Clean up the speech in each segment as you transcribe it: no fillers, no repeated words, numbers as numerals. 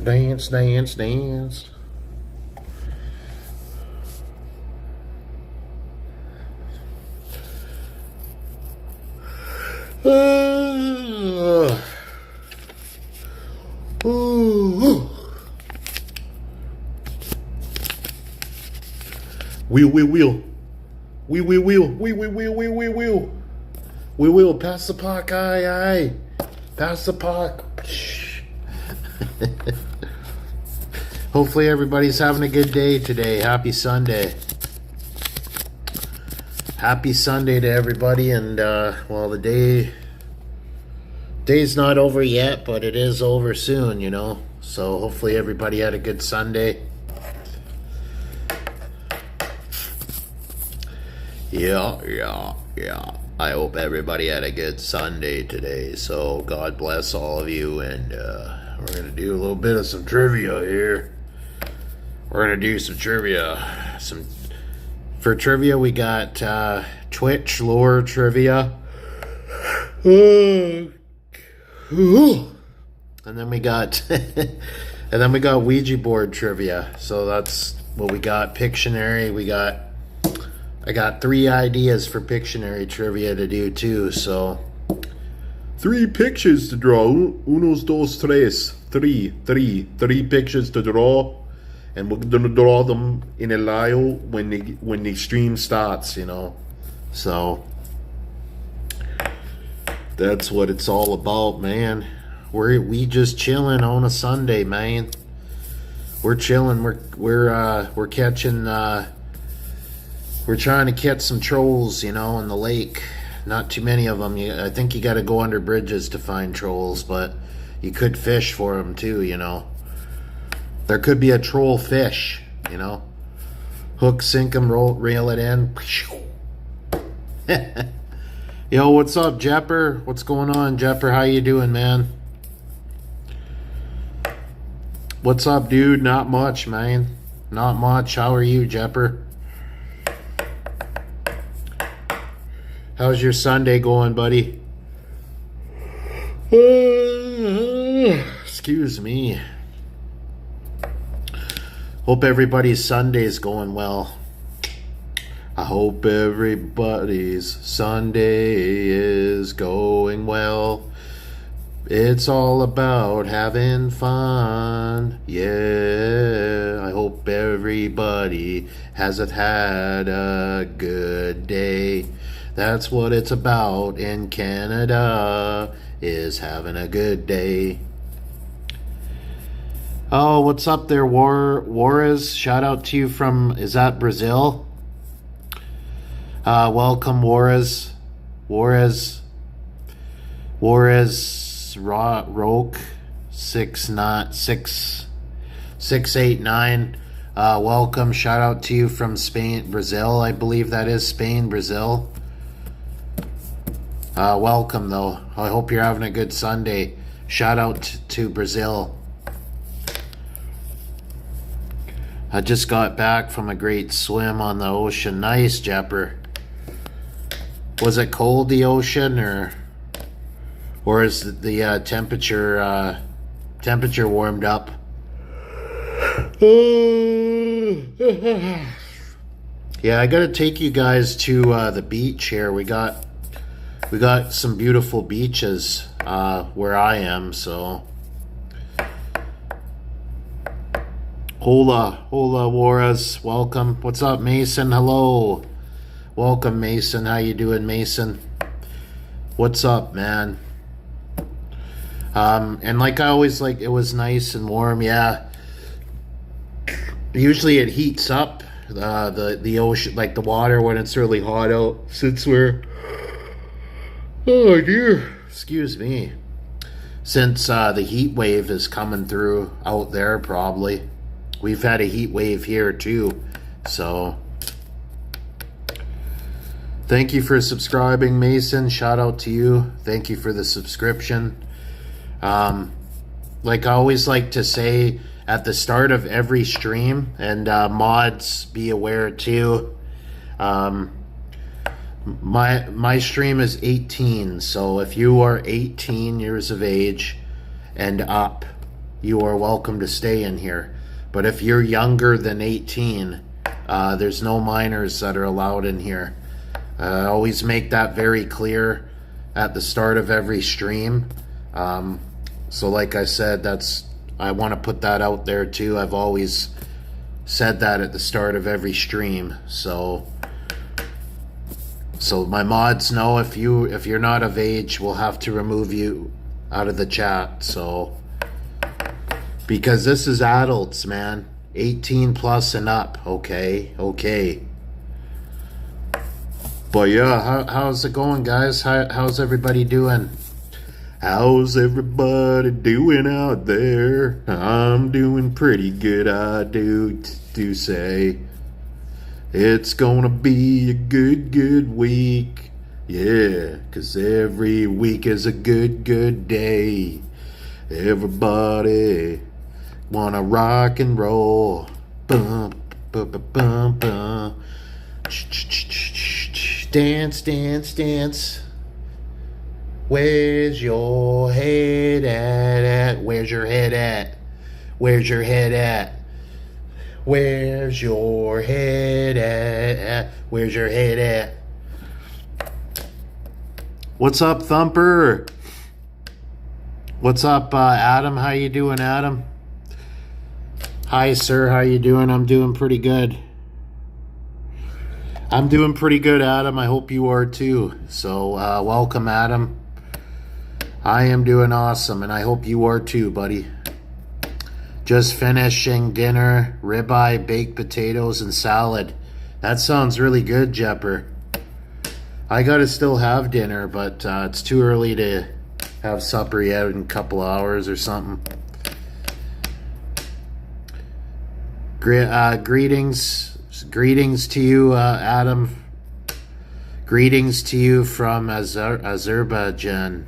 Dance, dance, dance. Wheel. We will pass the puck, aye. Pass the puck. Hopefully everybody's having a good day today. Happy Sunday. Happy Sunday to everybody, and well, the day's not over yet, but it is over soon, you know. So hopefully everybody had a good Sunday. Yeah. I hope everybody had a good Sunday today. So God bless all of you, and we're gonna do a little bit of some trivia here. We're gonna do some trivia. For trivia, we got Twitch lore trivia, and then we got Ouija board trivia. So that's what we got. Pictionary. I got 3 ideas for Pictionary trivia to do too. So 3 pictures to draw. Unos, dos, tres. Three pictures to draw. And we're gonna draw them in a live when the stream starts, you know. So that's what it's all about, man. We just chilling on a Sunday, man. We're chilling. We're catching. We're trying to catch some trolls, you know, in the lake. Not too many of them. I think you got to go under bridges to find trolls, but you could fish for them too, you know. There could be a troll fish, you know. Hook, sink them, reel it in. Yo, what's up, Jepper? What's going on, Jepper? How you doing, man? What's up, dude? Not much, man. Not much. How are you, Jepper? How's your Sunday going, buddy? Excuse me. Hope everybody's Sunday's going well. I hope everybody's Sunday is going well. It's all about having fun. Yeah, I hope everybody has had a good day. That's what it's about in Canada, is having a good day. Oh, what's up there, Juarez? Shout out to you from, is that Brazil? Welcome, Juarez. Roke 689. Welcome. Shout out to you from Spain, Brazil. I believe that is Spain, Brazil. Welcome, though. I hope you're having a good Sunday. Shout out to Brazil. I just got back from a great swim on the ocean. Nice, Jepper. Was it cold, the ocean, or is the temperature warmed up? Yeah, I gotta take you guys to the beach here. We got some beautiful beaches where I am, so. Hola, Juarez. Welcome. What's up, Mason? Hello. Welcome, Mason. How you doing, Mason? What's up, man? And like I always like, it was nice and warm. Yeah. Usually it heats up the ocean, like the water, when it's really hot out. Since we're, oh dear, excuse me. Since the heat wave is coming through out there, probably. We've had a heat wave here too, so thank you for subscribing, Mason. Shout out to you. Thank you for the subscription. Like I always like to say at the start of every stream, and mods be aware too, my stream is 18, so if you are 18 years of age and up, you are welcome to stay in here. But if you're younger than 18, there's no minors that are allowed in here. Always make that very clear at the start of every stream. So like I said, I want to put that out there too. I've always said that at the start of every stream. So my mods know if you're not of age, we'll have to remove you out of the chat. So because this is adults, man, 18 plus and up. Okay. But yeah, how's it going, guys? How's everybody doing? How's everybody doing out there? I'm doing pretty good, I do say. It's gonna be a good week. Yeah, 'cause every week is a good day. Everybody wanna rock and roll. Bum, bum, bum, bum, bum. Dance. Where's your head at? Where's your head at? Where's your head at? Where's your head at? Where's your head at? What's up, Thumper? What's up, Adam? How you doing, Adam? Hi, sir. How you doing? I'm doing pretty good. I'm doing pretty good, Adam. I hope you are too. So, welcome, Adam. I am doing awesome, and I hope you are too, buddy. Just finishing dinner, ribeye, baked potatoes, and salad. That sounds really good, Jepper. I gotta still have dinner, but it's too early to have supper yet in a couple hours or something. Greetings to you, Adam. Greetings to you from Azerbaijan.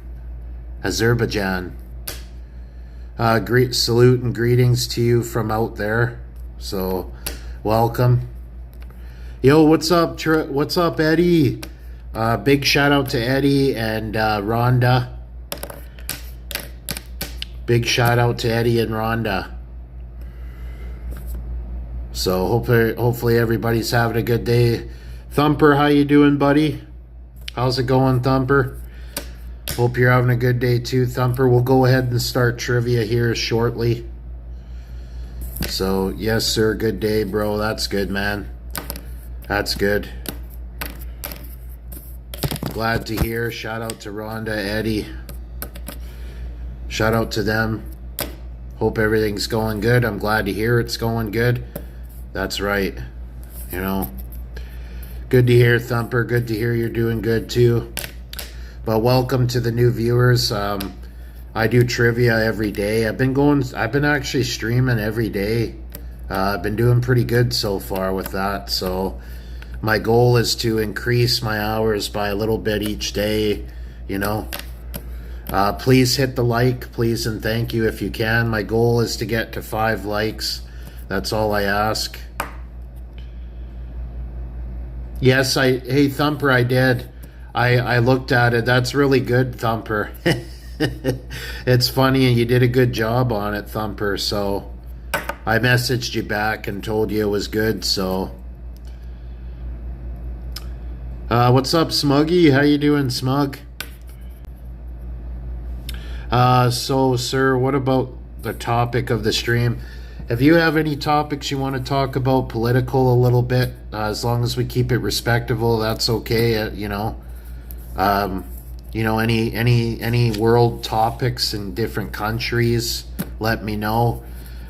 Salute and greetings to you from out there. So, welcome. Yo, what's up? What's up, Eddie? Big shout out to Eddie and Rhonda. Big shout out to Eddie and Rhonda. So hopefully everybody's having a good day. Thumper, how you doing, buddy? How's it going, Thumper? Hope you're having a good day too, Thumper. We'll go ahead and start trivia here shortly. So, yes, sir. Good day, bro. That's good, man. That's good. Glad to hear. Shout out to Rhonda, Eddie. Shout out to them. Hope everything's going good. I'm glad to hear it's going good. That's right. You know, good to hear, Thumper. Good to hear you're doing good too. But welcome to the new viewers. I do trivia every day. I've been actually streaming every day. I've been doing pretty good so far with that. So my goal is to increase my hours by a little bit each day, you know. Please hit the like, please and thank you if you can. My goal is to get to 5 likes. That's all I ask. Yes, hey Thumper, I did. I looked at it. That's really good, Thumper. It's funny, and you did a good job on it, Thumper. So I messaged you back and told you it was good. So what's up, Smuggy? How you doing, Smug? So, sir, what about the topic of the stream? If you have any topics you want to talk about, political a little bit, as long as we keep it respectable, that's okay. You know, any world topics in different countries, let me know.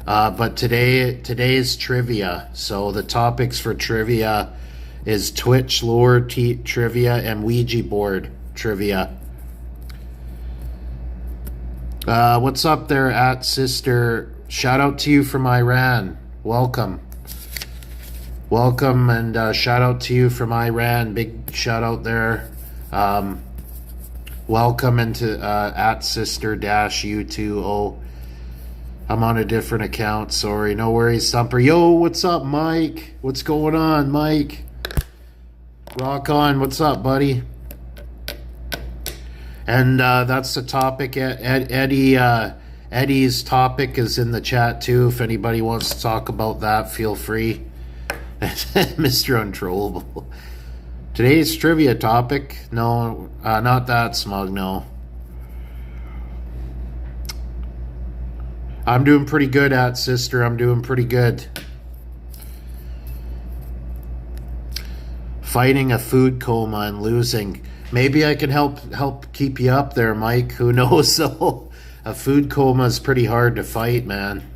But today's trivia. So the topics for trivia is Twitch lore trivia and Ouija board trivia. What's up there, at sister? Shout out to you from Iran. Welcome, and shout out to you from Iran. Big shout out there. Welcome into at sister -u20. I'm on a different account. Sorry, no worries, Thumper. Yo, what's up, Mike? What's going on, Mike? Rock on. What's up, buddy? And that's the topic. Eddie's topic is in the chat too. If anybody wants to talk about that, feel free. Mr. Untrollable. Today's trivia topic, no, not that, Smug, no. I'm doing pretty good at, sister. I'm doing pretty good. Fighting a food coma and losing. Maybe I can help keep you up there, Mike. Who knows? So a food coma is pretty hard to fight, man.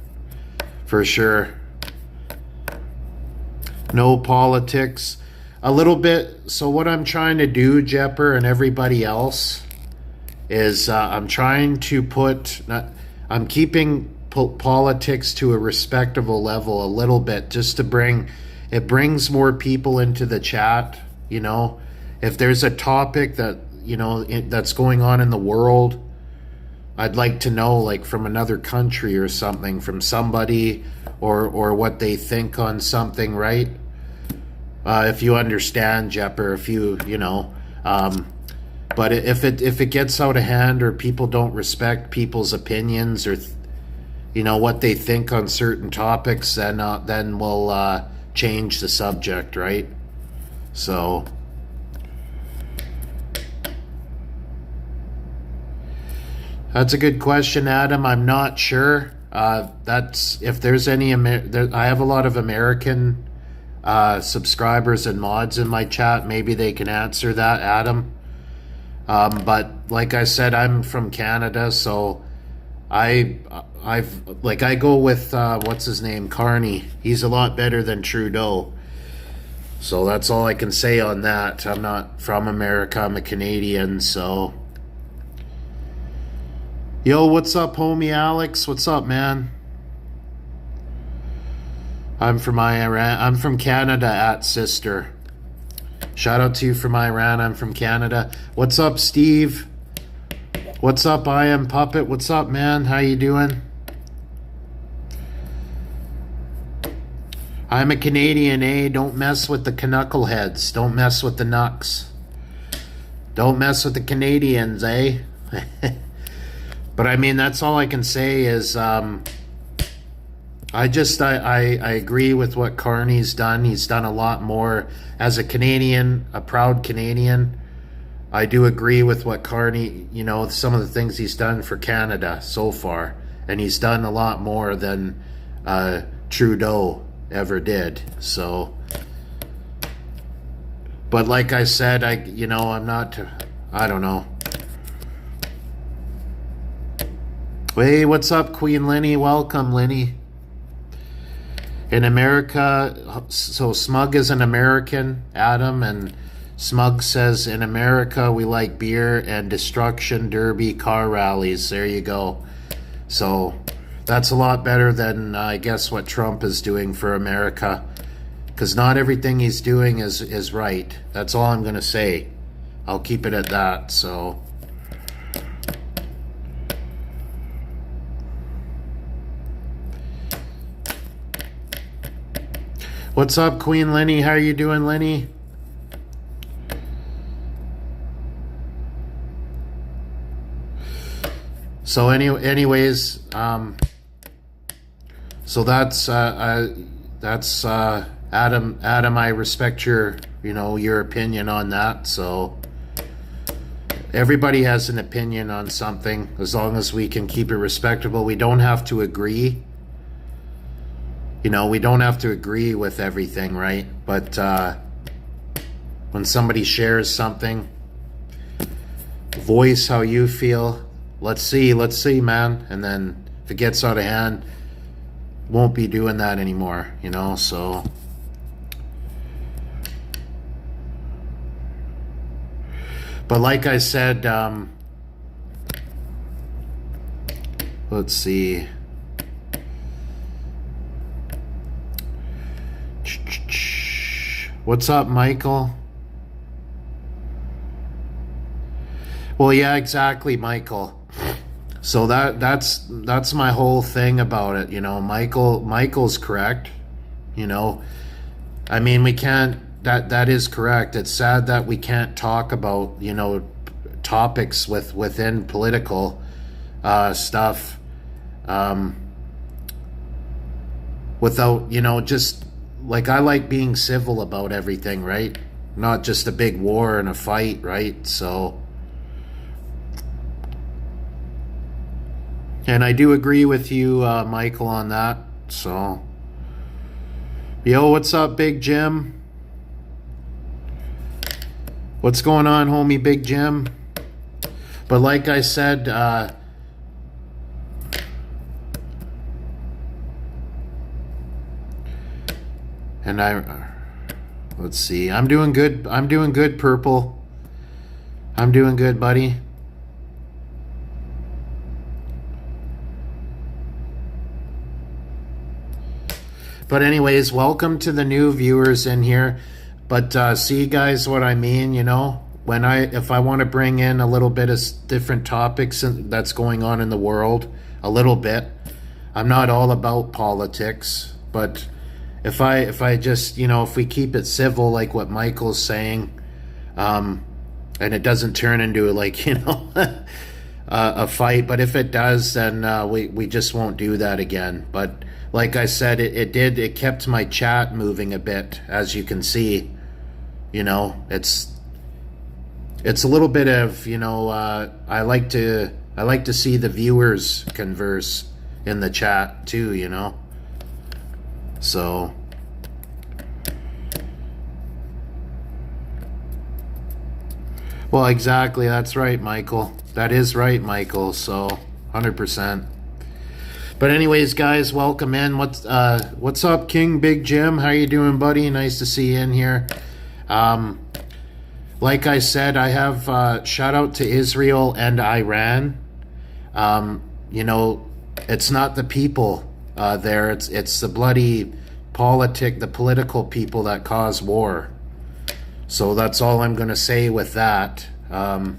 For sure. No politics. A little bit. So what I'm trying to do, Jepper, and everybody else, is I'm trying to put... I'm keeping politics to a respectable level a little bit, just to bring... It brings more people into the chat, you know. If there's a topic that, you know, that's going on in the world, I'd like to know, like, from another country or something, from somebody, or what they think on something, right? If you understand, Jepper, if you know. But if it gets out of hand, or people don't respect people's opinions, or, you know, what they think on certain topics, then we'll change the subject, right? So that's a good question, Adam. I'm not sure. That's if there's any I have a lot of American subscribers and mods in my chat. Maybe they can answer that, Adam. But like I said, I'm from Canada, so I go with what's his name, Carney. He's a lot better than Trudeau. So that's all I can say on that. I'm not from America. I'm a Canadian. So, yo, what's up, homie Alex? What's up, man? I'm from Iran. I'm from Canada, at sister. Shout out to you from Iran. I'm from Canada. What's up, Steve? What's up, I Am Puppet? What's up, man? How you doing? I'm a Canadian, eh? Don't mess with the knuckleheads. Don't mess with the knucks. Don't mess with the Canadians, eh? But I mean, that's all I can say is I agree with what Carney's done. He's done a lot more. As a Canadian, a proud Canadian, I do agree with what Carney, you know, some of the things he's done for Canada so far. And he's done a lot more than Trudeau ever did. So, but like I said, I don't know. Hey, what's up, Queen Lenny? Welcome, Lenny. In America, so Smug is an American, Adam, and Smug says, in America, we like beer and destruction derby car rallies. There you go. So that's a lot better than, I guess, what Trump is doing for America. Because not everything he's doing is right. That's all I'm going to say. I'll keep it at that, so... What's up, Queen Lenny? How are you doing, Lenny? So anyways, so that's Adam. I respect your opinion on that. So everybody has an opinion on something, as long as we can keep it respectable. We don't have to agree. You know, we don't have to agree with everything, right? But when somebody shares something, voice how you feel. Let's see, man. And then if it gets out of hand, won't be doing that anymore, you know, so. But like I said, let's see. What's up, Michael? Well, yeah, exactly, Michael. So that's my whole thing about it, you know. Michael's correct, you know. I mean, we can't. That is correct. It's sad that we can't talk about, you know, topics within political stuff without, just like, I like being civil about everything, right? Not just a big war and a fight, right? So, and I do agree with you, Michael, on that. So, yo, what's up, Big Jim? What's going on, homie, Big Jim? But like I said, and let's see, I'm doing good. I'm doing good, Purple. I'm doing good, buddy. But anyways, welcome to the new viewers in here. But see, guys, what I mean, if I want to bring in a little bit of different topics that's going on in the world, a little bit. I'm not all about politics, but if I just, if we keep it civil, like what Michael's saying, and it doesn't turn into like, a fight, but if it does, then we just won't do that again. But like I said, it kept my chat moving a bit, as you can see. It's a little bit of, I like to see the viewers converse in the chat too, So well, exactly, that's right, Michael. That is right, Michael. So 100%. But anyways, guys, welcome in. What's up, King Big Jim? How you doing, buddy? Nice to see you in here. Like I said, I have shout out to Israel and Iran. It's not the people there. It's the bloody the political people that cause war. So that's all I'm going to say with that. I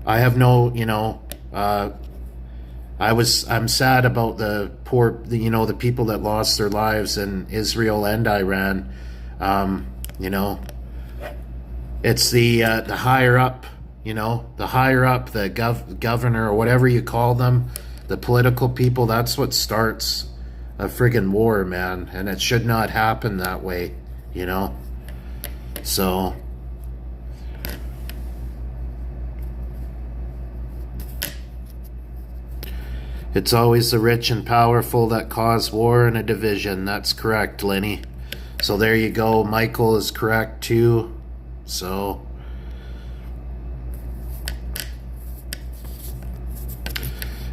have no, I'm sad about the poor, the people that lost their lives in Israel and Iran. It's the higher up, the governor or whatever you call them, the political people. That's what starts a friggin' war, man, and it should not happen that way, So. It's always the rich and powerful that cause war and a division. That's correct, Lenny. So there you go. Michael is correct too. So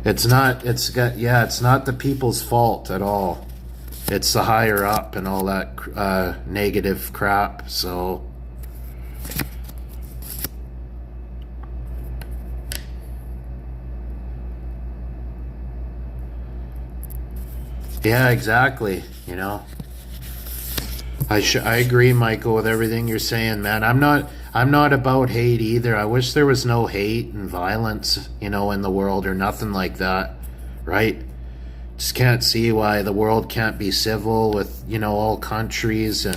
it's not the people's fault at all. It's the higher up and all that negative crap. So yeah, exactly. I agree, Michael, with everything you're saying, man. I'm not about hate either. I wish there was no hate and violence, in the world or nothing like that, right? Just can't see why the world can't be civil with, all countries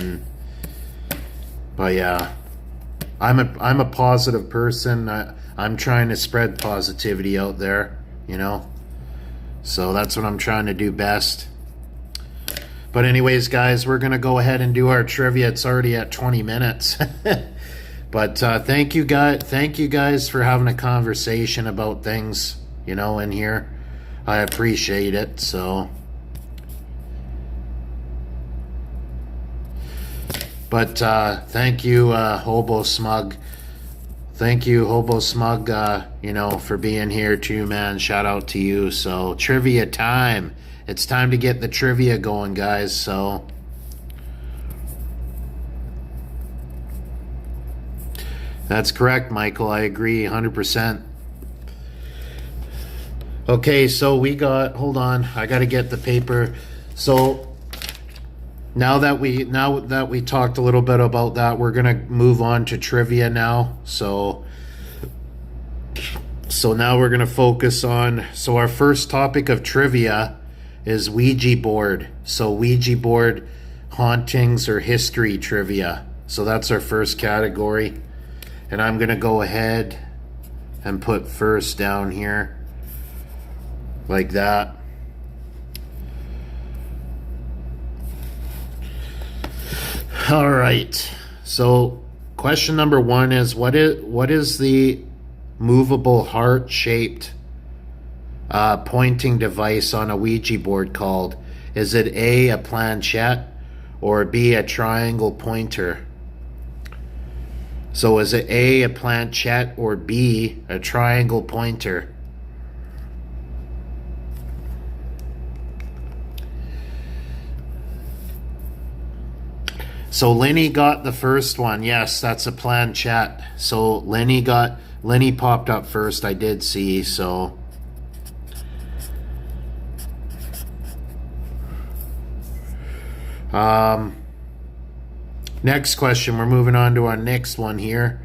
but yeah, I'm a positive person. I'm trying to spread positivity out there, So that's what I'm trying to do best. But anyways, guys, we're going to go ahead and do our trivia. It's already at 20 minutes. But thank you guys for having a conversation about things, in here. I appreciate it. So, but thank you, Hobo Smug. Thank you, Hobo Smug, for being here too, man. Shout out to you. So, trivia time. It's time to get the trivia going, guys. So that's correct, Michael. I agree 100%. Okay, so hold on. I got to get the paper. So now that we talked a little bit about that, we're going to move on to trivia now. So now we're going to focus on, our first topic of trivia is Ouija board. So Ouija board hauntings or history trivia. So that's our first category. And I'm going to go ahead and put first down here like that. All right. So question number one is what is the movable heart-shaped pointing device on a Ouija board called? Is it A, a planchette, or B, a triangle pointer? So is it A, a planchette, or B, a triangle pointer? So Lenny got the first one. Yes, that's a planchette. So Lenny popped up first. I did see. So next question. We're moving on to our next one here.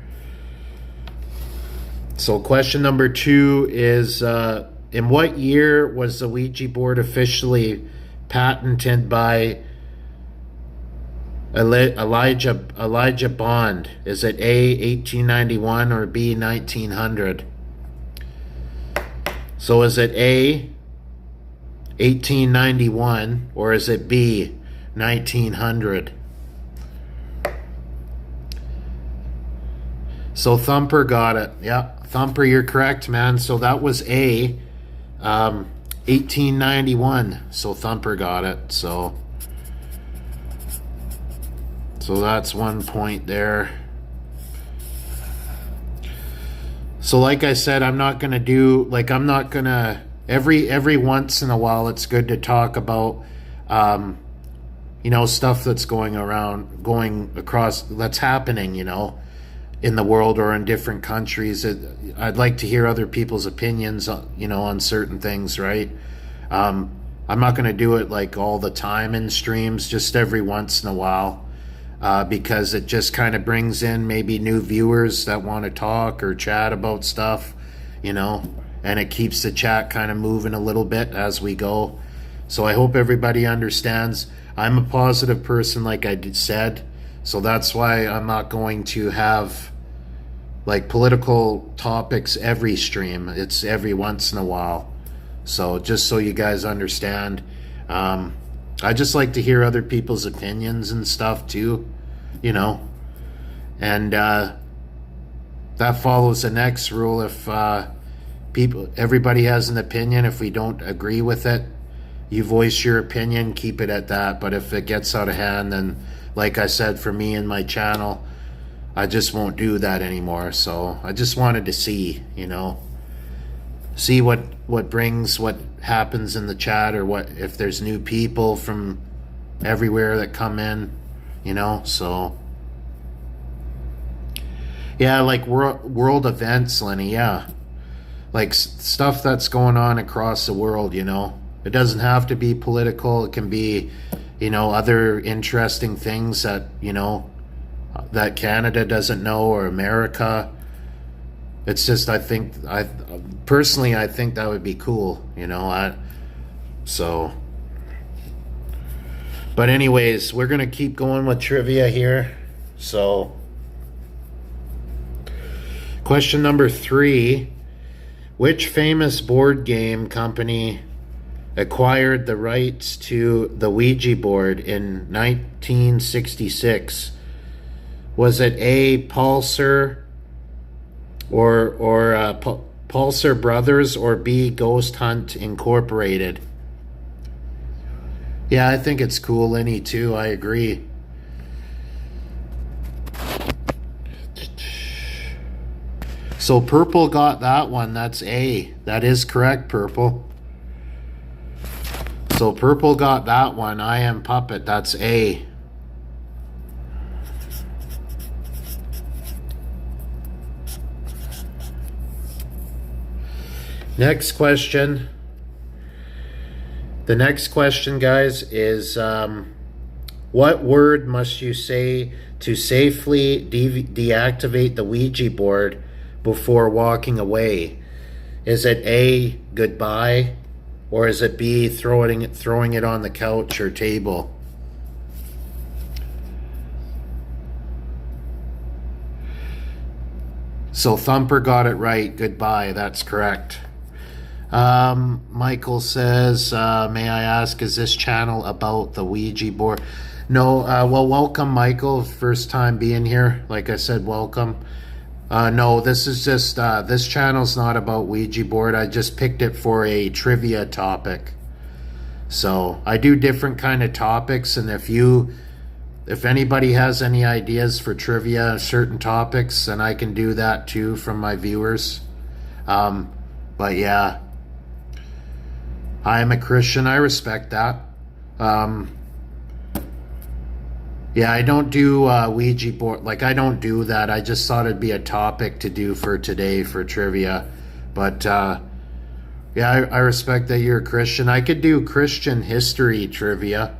So question number 2 is in what year was the Ouija board officially patented by Elijah Bond? Is it A, 1891, or B, 1900? So is it A, 1891, or is it B, 1900? So Thumper got it. Yeah, Thumper, you're correct, man. So that was A, 1891. So Thumper got it. So that's 1 point there. So like I said, I'm not gonna every once in a while it's good to talk about stuff that's going across, that's happening, in the world or in different countries. I'd like to hear other people's opinions, on certain things, right? I'm not gonna do it like all the time in streams, just every once in a while. Because it just kind of brings in maybe new viewers that want to talk or chat about stuff, and it keeps the chat kind of moving a little bit as we go. So I hope everybody understands. I'm a positive person, like I said, so that's why I'm not going to have like political topics every stream. It's every once in a while. So just so you guys understand, I just like to hear other people's opinions and stuff too, and that follows the next rule. If everybody has an opinion, if we don't agree with it, you voice your opinion, keep it at that. But if it gets out of hand, then like I said, for me and my channel, I just won't do that anymore. So I just wanted to see what happens in the chat, or what if there's new people from everywhere that come in, so yeah, like world events, Lenny. Yeah, like stuff that's going on across the world. It doesn't have to be political. It can be other interesting things that that Canada doesn't know, or America. It's just, I think that would be cool, but anyways, we're gonna keep going with trivia here. So question number 3, which famous board game company acquired the rights to the Ouija board in 1966? Was it A, Pulsar, or Pulsar Brothers, or B, Ghost Hunt Incorporated? Yeah, I think it's cool, Lenny, too. I agree. So Purple got that one. That's A. That is correct, Purple. So Purple got that one. I Am Puppet. That's A. Next question. The next question, guys, is what word must you say to safely deactivate the Ouija board before walking away? Is it A, goodbye, or is it B, throwing it on the couch or table? So Thumper got it right. Goodbye. That's correct. Michael says, may I ask, is this channel about the Ouija board? No, well, welcome, Michael. First time being here. Like I said, welcome. No, this is just, this channel's not about Ouija board. I just picked it for a trivia topic. So I do different kind of topics, and if anybody has any ideas for trivia, certain topics, then I can do that too from my viewers. But yeah, I am a Christian. I respect that. Yeah, I don't do Ouija board. Like, I don't do that. I just thought it'd be a topic to do for today for trivia. But yeah, I respect that you're a Christian. I could do Christian history trivia.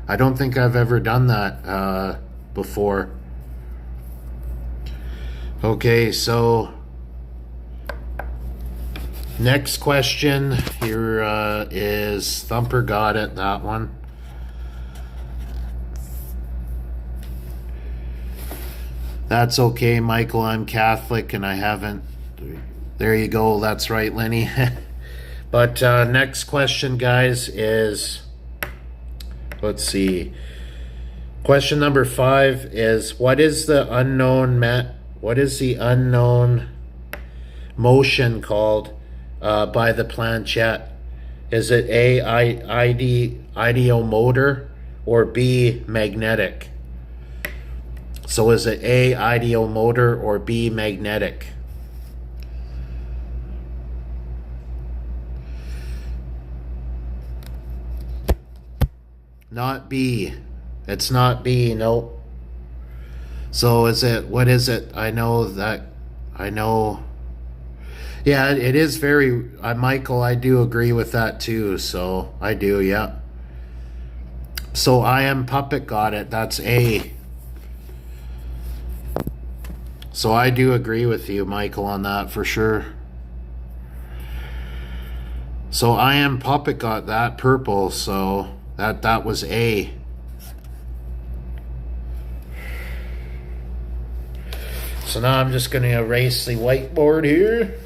I don't think I've ever done that before. Okay, so next question here is Thumper got it, that one. That's okay, Michael. I'm Catholic and I haven't. There you go. That's right, Lenny. But next question, guys, is, let's see. Question number 5 is, what is the unknown motion called by the planchette? Is it A, ideomotor, or B, magnetic? So is it A, ideomotor, or B, magnetic? Not B. It's not B, nope. So is it, what is it? I know. Yeah, it is very, Michael, I do agree with that too. So I do, yeah. So I Am Puppet got it. That's A. So I do agree with you, Michael, on that for sure. So I Am Puppet got that purple, so that was A. So now I'm just going to erase the whiteboard here.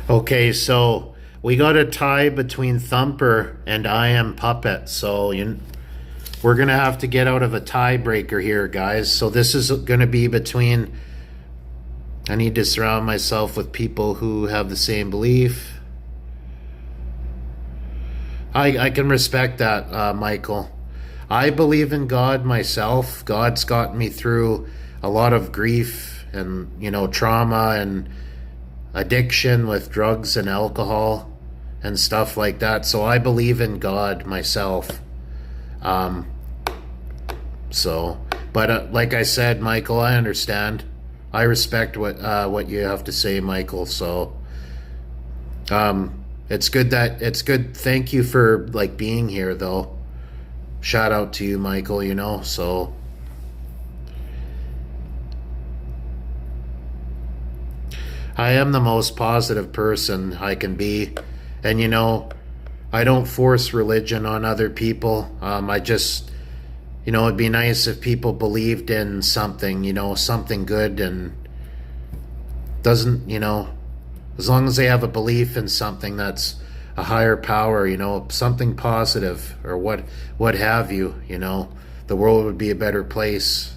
Okay, so we got a tie between Thumper and I Am Puppet. So we're going to have to get out of a tiebreaker here, guys. So this is going to be between, I need to surround myself with people who have the same belief. I can respect that, Michael. I believe in God myself. God's gotten me through a lot of grief and, trauma and addiction with drugs and alcohol and stuff like that. So I believe in God myself. But like I said, Michael, I understand. I respect what you have to say, Michael. So it's good. Thank you for being here, though. Shout out to you, Michael. So. I am the most positive person I can be. And, I don't force religion on other people. I just, it'd be nice if people believed in something, something good, and doesn't, as long as they have a belief in something that's a higher power, something positive or what have you, the world would be a better place.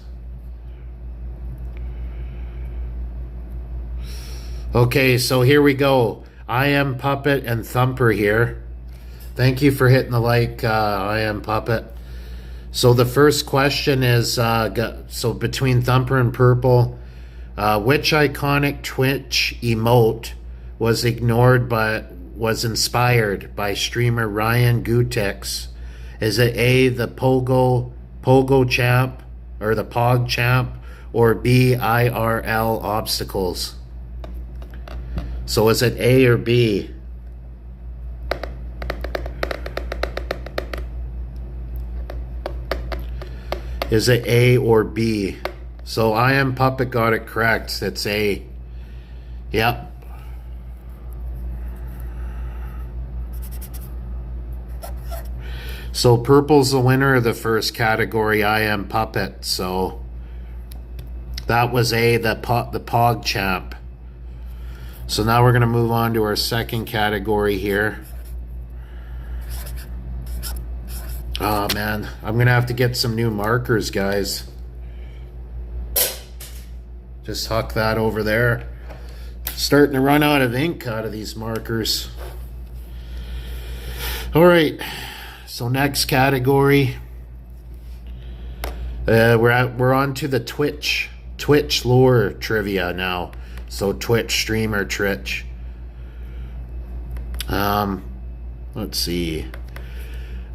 Okay, so here we go. I Am Puppet and Thumper here. Thank you for hitting the like, I Am Puppet. So the first question is, so between Thumper and Purple, which iconic Twitch emote was ignored but was inspired by streamer Ryan Gutex? Is it A, the Pogo Champ, or the Pog Champ, or B, IRL Obstacles? So is it A or B? Is it A or B? So I Am Puppet got it correct. It's A. Yep. So Purple's the winner of the first category, I Am Puppet. So That was A, the Pog Champ. So now we're going to move on to our second category here. Oh man, I'm going to have to get some new markers, guys. Just huck that over there. Starting to run out of ink out of these markers. All right, so next category. We're on to the Twitch lore trivia now. So Twitch streamer Twitch. Let's see.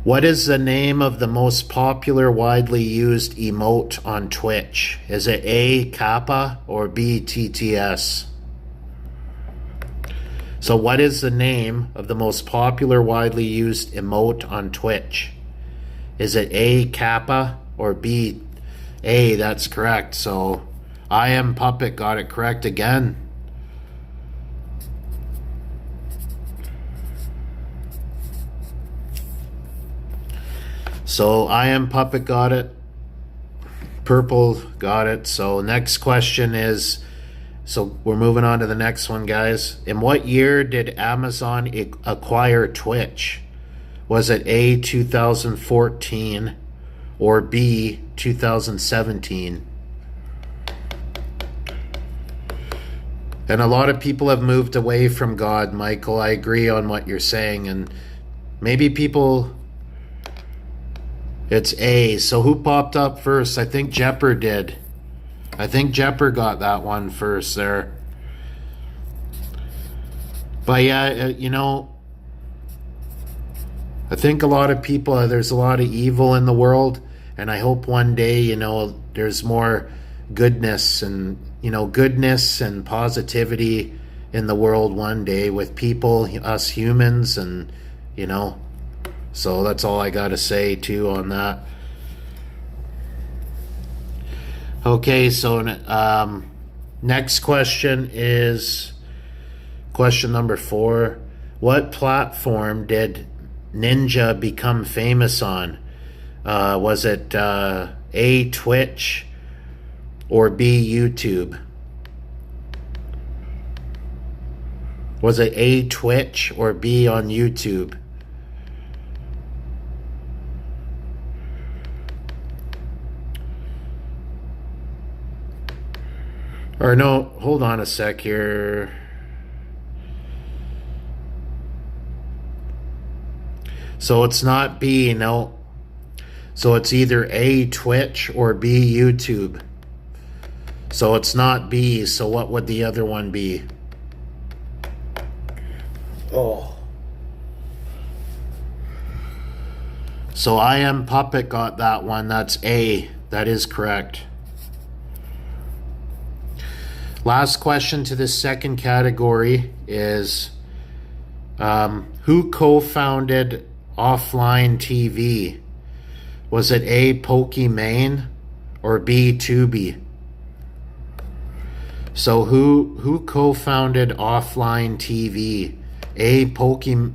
What is the name of the most popular widely used emote on Twitch? Is it A, Kappa, or B, TTS? So what is the name of the most popular widely used emote on Twitch? Is it A, Kappa, or B, A? That's correct. So I Am Puppet got it correct again. So I Am Puppet got it. Purple got it. So next question is, so we're moving on to the next one, guys. In what year did Amazon acquire Twitch? Was it A, 2014, or B, 2017? And a lot of people have moved away from God, Michael. I agree on what you're saying. And maybe people... It's A. So who popped up first? I think Jepper did. I think Jepper got that one first there. But yeah, you know, I think a lot of people, there's a lot of evil in the world. And I hope one day, you know, there's more goodness and, you know, goodness and positivity in the world one day with people, us humans, and, you know, so that's all I got to say too on that. Okay, so next question is question number 4. What platform did Ninja become famous on? Was it A, Twitch, or B, YouTube? Was it A, Twitch, or B, on YouTube? Or no, hold on a sec here. So it's not B, no. So it's either A, Twitch, or B, YouTube. So it's not B, so what would the other one be? Oh. So I Am Puppet got that one. That's A. That is correct. Last question to this second category is who co-founded Offline TV? Was it A, Pokimane, or B, Tubi? So who co-founded Offline TV? A, Pokimane,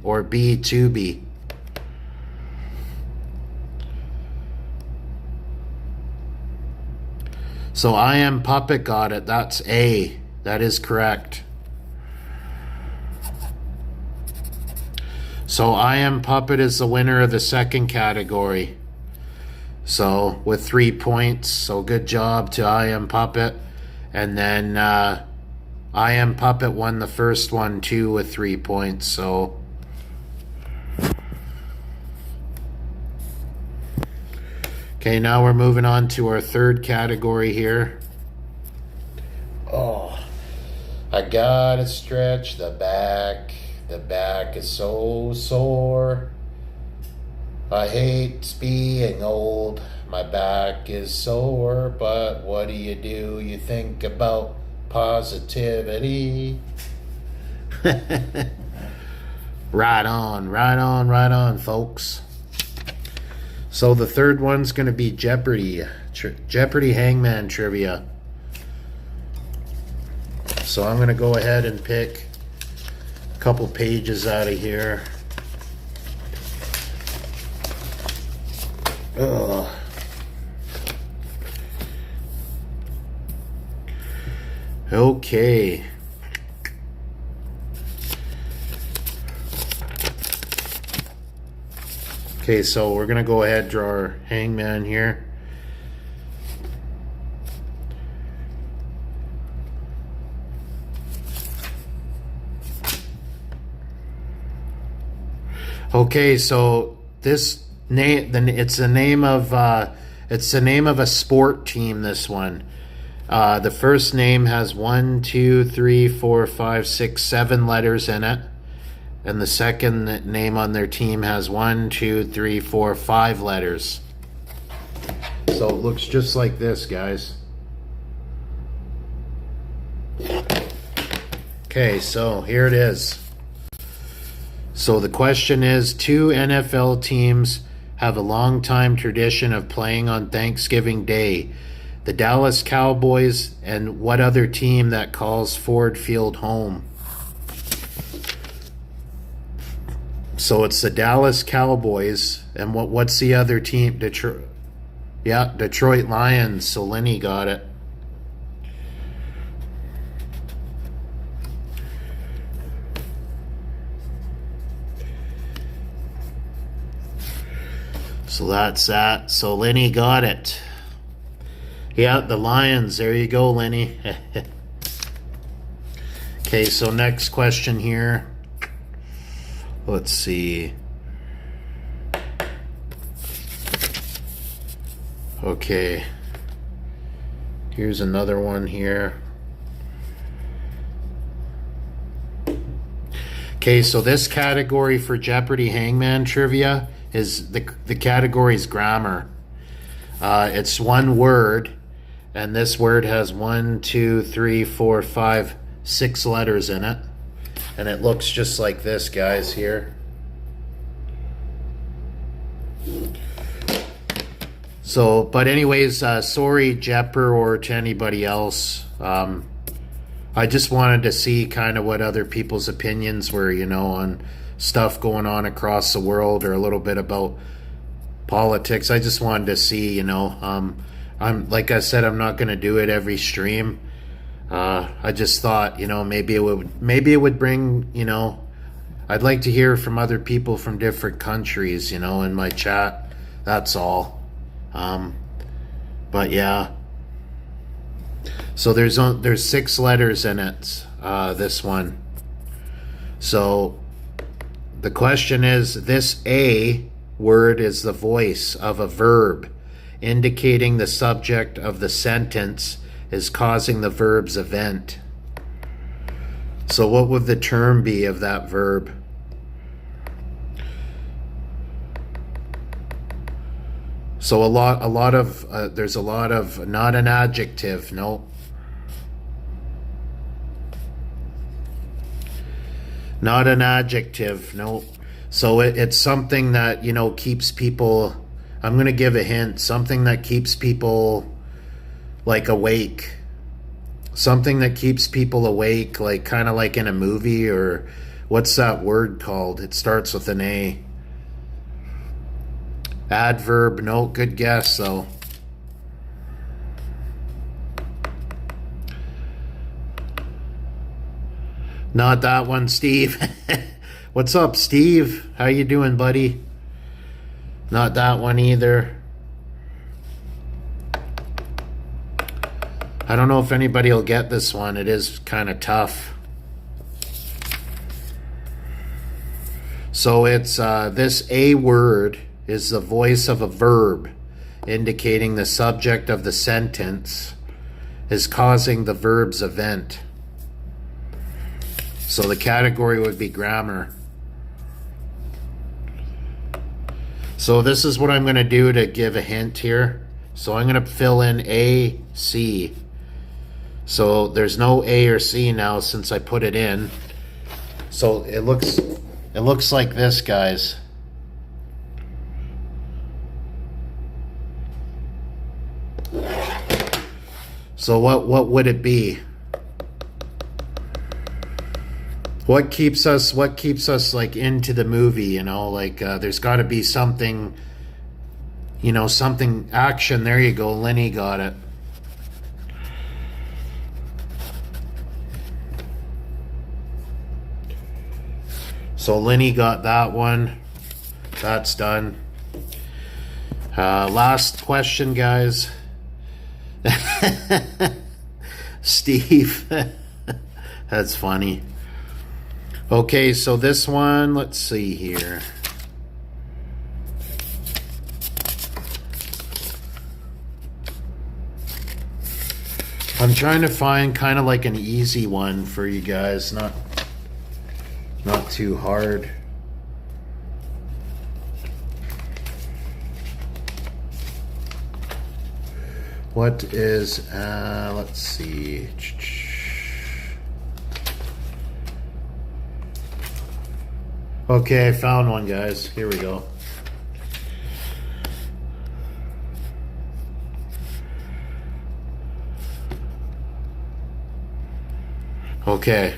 or B, Tubi? So I Am Puppet got it. That's A. That is correct. So I Am Puppet is the winner of the second category. So with 3 points. So good job to I Am Puppet. And then I Am Puppet won the first one too with 3 points. So okay, now we're moving on to our third category here. Oh, I gotta stretch the back. The back is so sore. I hate being old. My back is sore, but what do? You think about positivity. Right on, folks. So the third one's going to be Jeopardy. Jeopardy Hangman Trivia. So I'm going to go ahead and pick a couple pages out of here. Ugh. Okay. Okay, so we're gonna go ahead and draw our hangman here. Okay, so this name, it's the name of a sport team. This one, the first name has 1, 2, 3, 4, 5, 6, 7 letters in it, and the second name on their team has 1, 2, 3, 4, 5 letters. So it looks just like this, guys. Okay, so here it is. So the question is, 2 NFL teams have a long time tradition of playing on Thanksgiving Day. The Dallas Cowboys and what other team that calls Ford Field home? So it's the Dallas Cowboys, and what's the other team? Detroit. Yeah, Detroit Lions. So Lenny got it. So that's that. So Lenny got it. Yeah, the Lions. There you go, Lenny. Okay, so next question here. Let's see. Okay. Here's another one here. Okay, so this category for Jeopardy Hangman Trivia is the category is grammar. It's one word, and this word has 1, 2, 3, 4, 5, 6 letters in it, and it looks just like this, guys, here. So, but anyways, sorry, Jepper, or to anybody else. I just wanted to see kind of what other people's opinions were, on stuff going on across the world, or a little bit about politics. I just wanted to see, I'm like I said, I'm not going to do it every stream. I just thought, maybe it would bring, I'd like to hear from other people from different countries, in my chat. That's all. But yeah. So there's 6 letters in it, this one. So the question is, this A word is the voice of a verb, indicating the subject of the sentence is causing the verb's event. So what would the term be of that verb? So there's a lot of, not an adjective, no. Not an adjective, no. So it's something that, keeps people, I'm going to give a hint, something that keeps people like awake. Something that keeps people awake, like kind of like in a movie, or what's that word called? It starts with an A. Adverb, no, good guess though. Not that one, Steve. What's up, Steve? How you doing, buddy? Not that one either. I don't know if anybody will get this one. It is kind of tough. So it's this A word is the voice of a verb, indicating the subject of the sentence is causing the verb's event. So the category would be grammar. So this is what I'm going to do to give a hint here. So I'm going to fill in A, C. So there's no A or C now since I put it in. So it looks like this, guys. So what would it be? What keeps us like into the movie, like there's got to be something, something action. There you go, Lenny got it. So Lenny got that one. That's done. Last question, guys. Steve. That's funny. Okay, so this one, let's see here. I'm trying to find kind of like an easy one for you guys, not too hard. What is, let's see. Okay, I found one, guys. Here we go. Okay.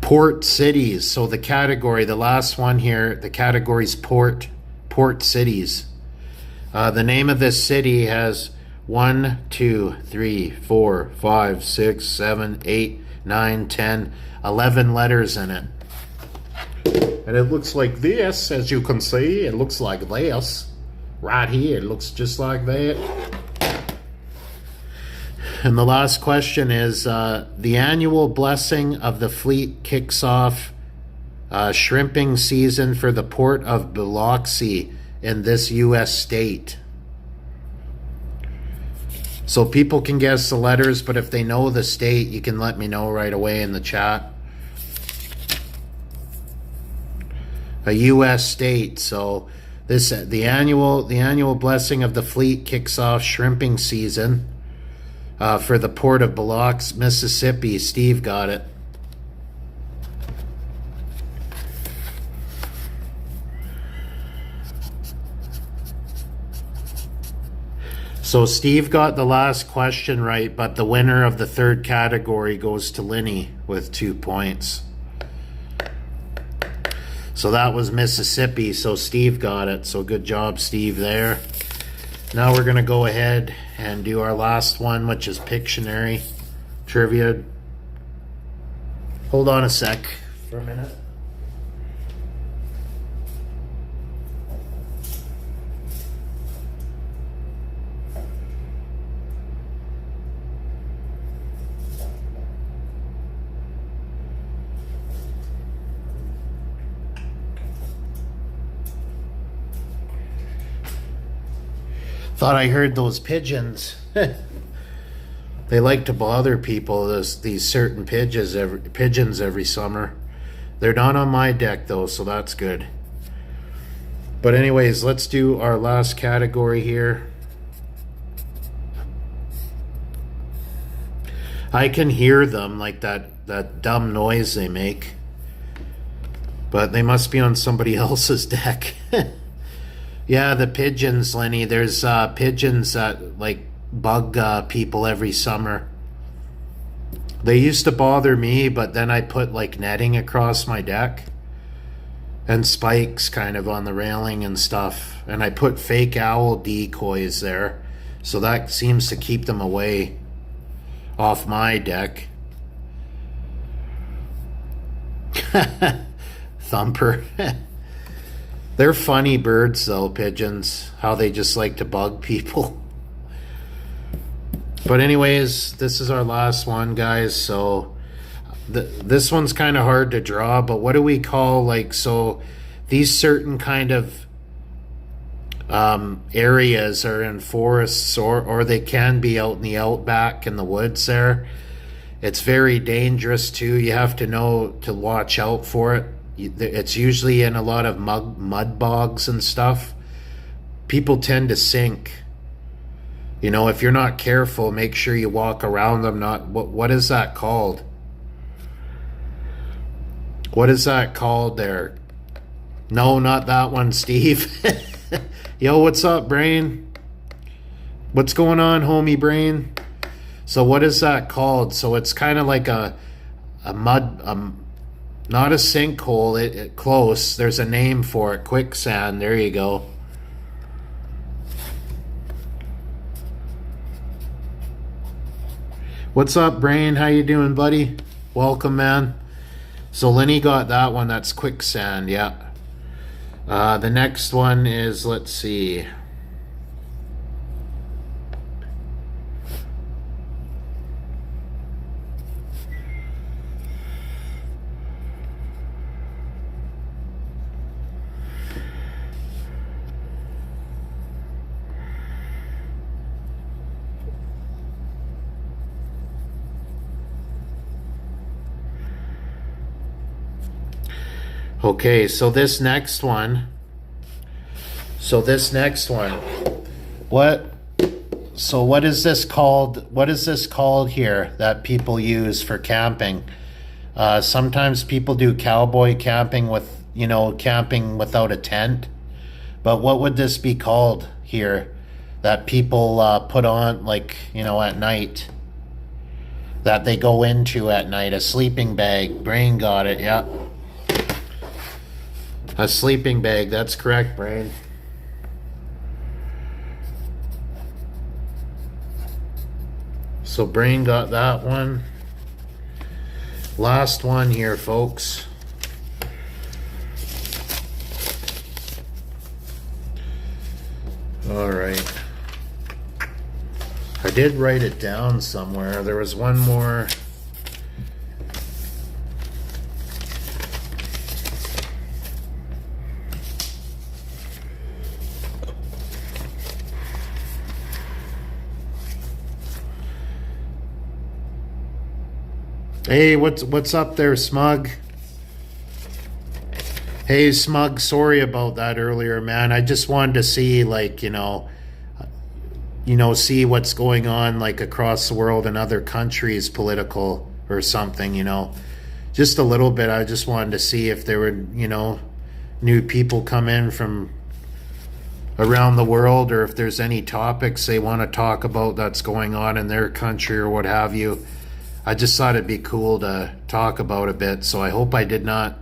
Port cities. So the category, the last one here, the category's port cities. The name of this city has 1, 2, 3, 4, 5, 6, 7, 8, 9, 10, 11 letters in it. And it looks like this, as you can see. It looks like this. Right here, it looks just like that. And the last question is, the annual blessing of the fleet kicks off shrimping season for the port of Biloxi in this U.S. state. So people can guess the letters, but if they know the state, you can let me know right away in the chat. A U.S. state. So this the annual blessing of the fleet kicks off shrimping season for the port of Biloxi, Mississippi. Steve got it. So Steve got the last question right, but the winner of the third category goes to Lenny with 2 points. So that was Mississippi, so Steve got it. So good job, Steve, there. Now we're going to go ahead and do our last one, which is Pictionary trivia. Hold on a sec for a minute. Thought I heard those pigeons. They like to bother people, these certain pigeons every summer. They're not on my deck though, so that's good. But anyways, let's do our last category here. I can hear them, like that dumb noise they make. But they must be on somebody else's deck. Yeah, the pigeons, Lenny. There's pigeons that like bug people every summer. They used to bother me, but then I put like netting across my deck and spikes kind of on the railing and stuff. And I put fake owl decoys there. So that seems to keep them away off my deck. Thumper. They're funny birds though, pigeons. How they just like to bug people. But anyways, this is our last one, guys. So this one's kind of hard to draw, but what do we call, like, so these certain kind of areas are in forests, or they can be out in the outback in the woods there. It's very dangerous too. You have to know to watch out for it. It's usually in a lot of mud bogs and stuff. People tend to sink. You know, if you're not careful, make sure you walk around them. What is that called? What is that called there? No, not that one, Steve. Yo, what's up, Brain? What's going on, homie Brain? So what is that called? So it's kind of like a mud, not a sinkhole, it close. There's a name for it. Quicksand. There you go. What's up, Brain? How you doing, buddy? Welcome, man. So Lenny got that one. That's quicksand. Yeah. The next one is, let's see. Okay, so this next one. What? So what is this called? What is this called here that people use for camping? Sometimes people do cowboy camping with, camping without a tent. But what would this be called here that people put on, like, at night? That they go into at night? A sleeping bag. Brain got it, yeah. A sleeping bag, that's correct, Brain. So Brain got that one. Last one here, folks. All right. I did write it down somewhere. There was one more. Hey, what's up there, Smug? Hey, Smug, sorry about that earlier, man. I just wanted to see, like, see what's going on, like, across the world in other countries, political or something, Just a little bit. I just wanted to see if there were, new people come in from around the world, or if there's any topics they want to talk about that's going on in their country or what have you. I just thought it'd be cool to talk about a bit, so I hope I did not,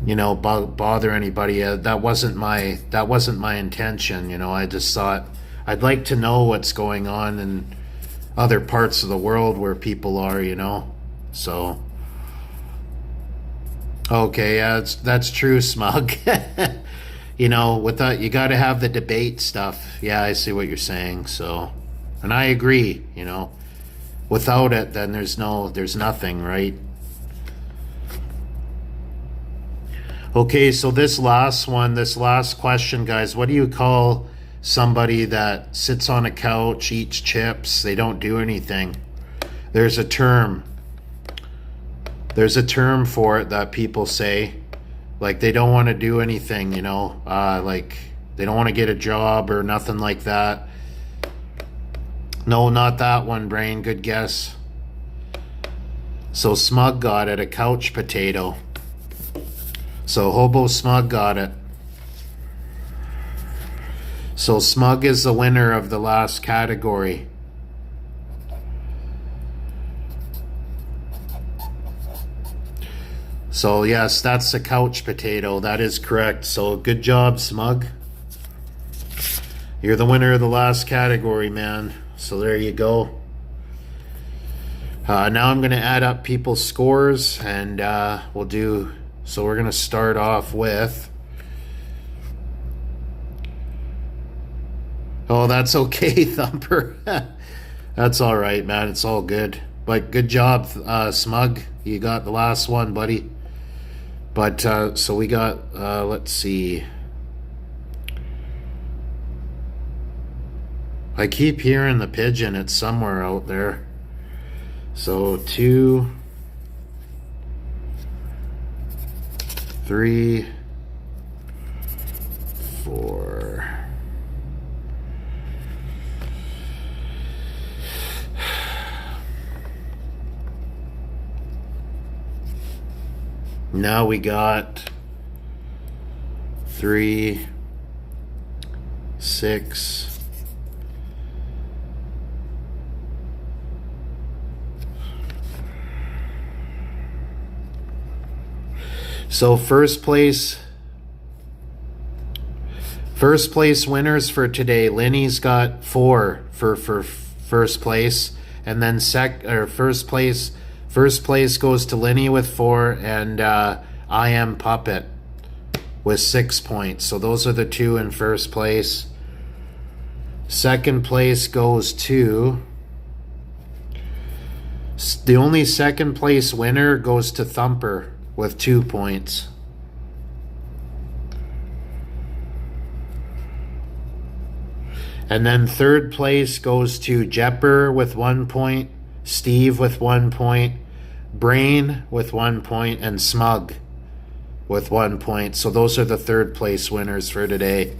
bother anybody. That wasn't my intention. I just thought I'd like to know what's going on in other parts of the world where people are, So, okay, yeah, that's true, Smug. With that, you got to have the debate stuff. Yeah, I see what you're saying. So, and I agree. Without it, then there's nothing, right? Okay, so this last question, guys, what do you call somebody that sits on a couch, eats chips, they don't do anything? There's a term for it that people say, like they don't want to do anything, like they don't want to get a job or nothing like that. No, not that one, Brain. Good guess. So Smug got it, a couch potato. So Hobo Smug got it. So Smug is the winner of the last category. So yes, that's the couch potato. That is correct. So good job, Smug. You're the winner of the last category, man. So there you go. Now I'm going to add up people's scores, and we'll do. So we're going to start off with. Oh, that's okay, Thumper. That's all right, man. It's all good. But good job, Smug. You got the last one, buddy. But so we got. Let's see. I keep hearing the pigeon. It's somewhere out there. So 2, 3, 4. Now we got 3, 6. So first place winners for today. Lenny's got 4 for first place, and then first place First place goes to Lenny with 4, and I Am Puppet with 6 points. So those are the two in first place. Second place goes to... The only second place winner goes to Thumper with 2 points. And then third place goes to Jepper with 1 point, Steve with 1 point, Brain with 1 point, and Smug with 1 point. So those are the third place winners for today.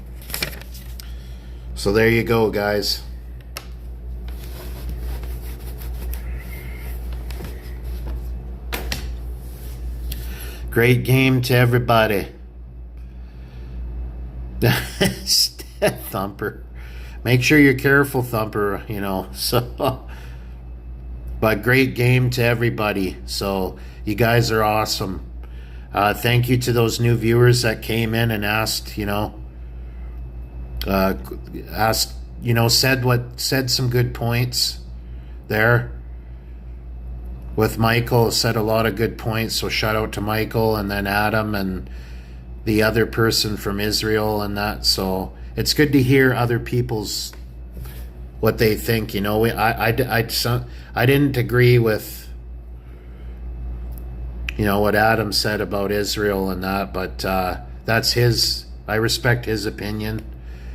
So there you go, guys. Great game to everybody. Thumper. Make sure you're careful, Thumper, you know. So, but great game to everybody. So you guys are awesome. Thank you to those new viewers that came in and asked, you know, said some good points there. With Michael, said a lot of good points, so shout out to Michael, and then Adam and the other person from Israel and that. So it's good to hear other people's what they think. You know, I didn't agree with, you know, what Adam said about Israel and that, but that's his. I respect his opinion.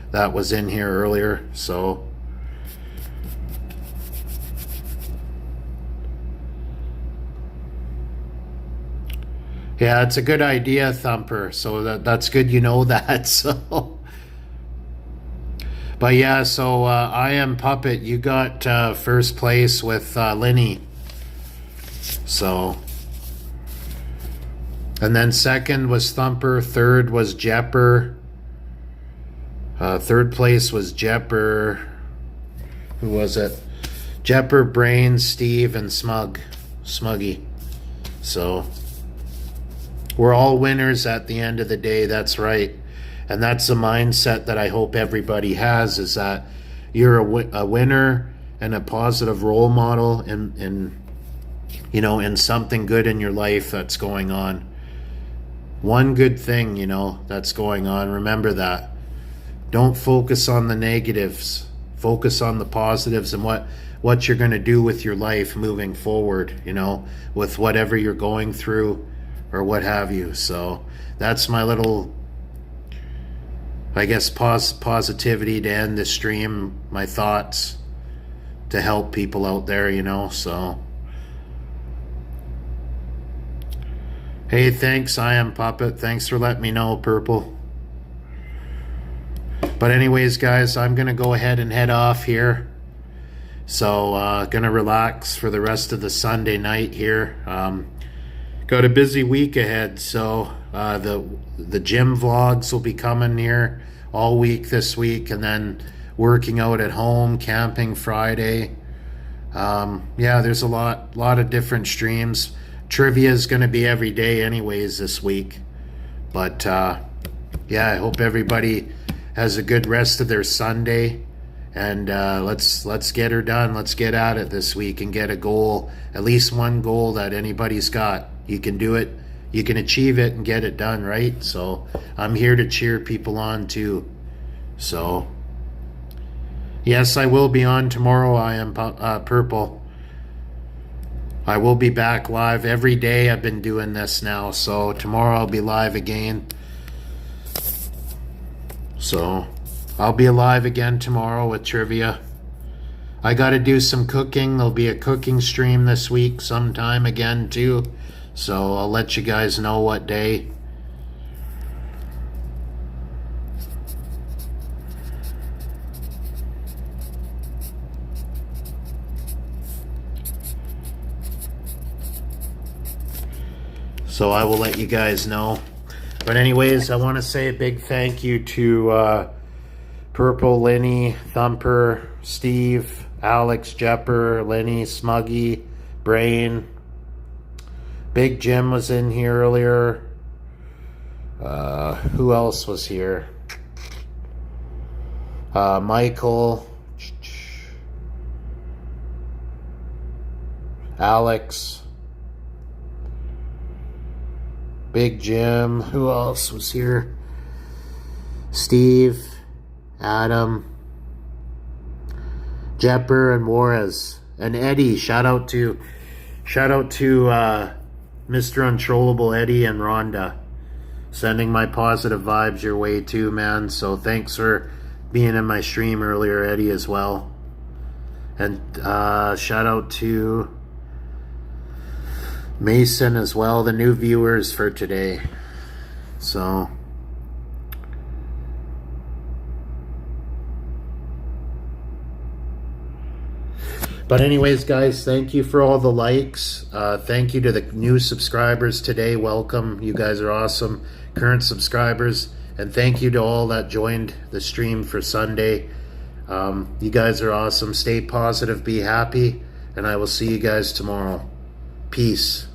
That was in here earlier, so. Yeah, it's a good idea, Thumper. So that's good, you know that. So, but yeah, so I Am Puppet. You got first place with Lenny. So, and then second was Thumper. Third was Jepper. Third place was Jepper. Who was it? Jepper, Brain, Steve, and Smuggy. So. We're all winners at the end of the day, that's right. And that's the mindset that I hope everybody has, is that you're a winner and a positive role model in you know, in something good in your life that's going on. One good thing, you know, that's going on. Remember that. Don't focus on the negatives. Focus on the positives and what you're going to do with your life moving forward, you know, with whatever you're going through or what have you. So that's my little, I guess, positivity to end the stream, my thoughts to help people out there, you know. So hey, thanks, I Am Puppet. Thanks for letting me know, Purple. But anyways, guys, I'm gonna go ahead and head off here. So gonna relax for the rest of the Sunday night here. Got a busy week ahead, so the gym vlogs will be coming here all week this week, and then working out at home, camping Friday. Yeah, there's a lot of different streams. Trivia is going to be every day anyways this week. But yeah, I hope everybody has a good rest of their Sunday, and let's get her done. Let's get at it this week and get a goal, at least one goal that anybody's got. You can do it, you can achieve it and get it done, right? So I'm here to cheer people on too. So yes, I will be on tomorrow. I Am Purple. I will be back live every day. I've been doing this now, so tomorrow I'll be live again. So I'll be live again tomorrow with trivia. I got to do some cooking. There'll be a cooking stream this week sometime again too. So I'll let you guys know what day. So I will let you guys know. But anyways, I want to say a big thank you to Purple, Lenny, Thumper, Steve, Alex, Jepper, Lenny, Smuggy, Brain. Big Jim was in here earlier. Who else was here? Michael, Alex, Big Jim. Who else was here? Steve, Adam, Jepper, and Juarez, and Eddie. Shout out to Mr. Untrollable Eddie and Rhonda. Sending my positive vibes your way too, man. So thanks for being in my stream earlier, Eddie, as well. And shout out to Mason as well, the new viewers for today. So but anyways, guys, thank you for all the likes. Thank you to the new subscribers today. Welcome. You guys are awesome. Current subscribers. And thank you to all that joined the stream for Sunday. You guys are awesome. Stay positive. Be happy. And I will see you guys tomorrow. Peace.